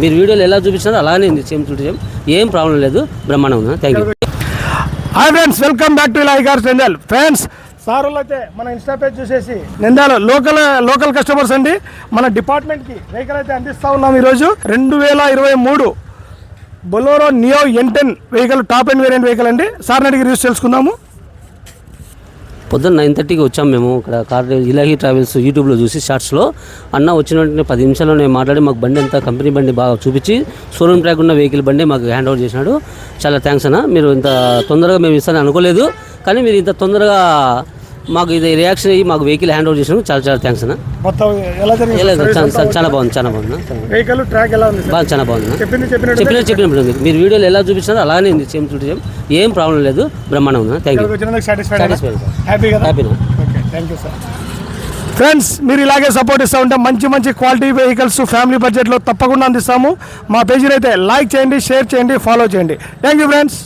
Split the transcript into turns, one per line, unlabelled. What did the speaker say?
మీరు వీడియోలో ఎలా చూపించినారో అలానే ఉంది, సేమ్ టు సేమ్, ఏం ప్రాబ్లం లేదు, బ్రహ్మాండం ఉంది. Thank you.
Hi friends, welcome back to live cars Nandyal. Friends, sir వాళ్ళు అయితే మన ఇన్స్టా పేజ్ చూసేసి నంద్యాల లోకల్ కస్టమర్స్ అండి, మన డిపార్ట్మెంట్కి వెహికల్ అయితే అందిస్తూ ఉన్నాం. ఈరోజు 2023 Bolero neo N10 vehicle, top end variant vehicle అండి. సార్ని అడిగి రివ్యూస్ తెలుసుకుందాము.
పొద్దున్న 9:30కి వచ్చాము మేము ఇక్కడ కార్ ఇలాహీ ట్రావెల్స్ యూట్యూబ్లో చూసి షార్ట్స్లో. అన్న వచ్చిన వెంటనే 10 నిమిషాల్లో నేను మాట్లాడి మాకు బండి అంతా కంపెనీ బండి బాగా చూపించి షోరూమ్ ట్రాక్ ఉన్న వెహికల్ బండి మాకు హ్యాండ్ ఓవర్ చేసినాడు. చాలా థ్యాంక్స్ అన్న. మీరు ఇంత తొందరగా మేము ఇస్తానని అనుకోలేదు, కానీ మీరు ఇంత తొందరగా మాకు ఇది రియాక్షన్ అయ్యి మాకు వెహికల్ హ్యాండ్ ఓవర్ చేసినాడు. చాలా చాలా థ్యాంక్స్ అన్న.
మొత్తం ఎలా
చాలా బాగుంది
వెహికల్ ట్రాక్ ఎలా ఉంది?
బాగా చాలా బాగుంది. చెప్పినప్పుడు ఉంది. మీరు వీడియోలో ఎలా చూపించినారో అలానే ఉంది, సేమ్ టు సేమ్, ఏం ప్రాబ్లం లేదు, బ్రహ్మాండం ఉంది. Thank you.
ఫ్రెండ్స్, మీరు ఇలాగే సపోర్ట్ ఇస్తూ ఉంటే మంచి క్వాలిటీ వెహికల్స్ ఫ్యామిలీ బడ్జెట్లో తప్పకుండా అందిస్తాము. మా పేజీని అయితే లైక్ చేయండి, షేర్ చేయండి, ఫాలో చేయండి. Thank you friends.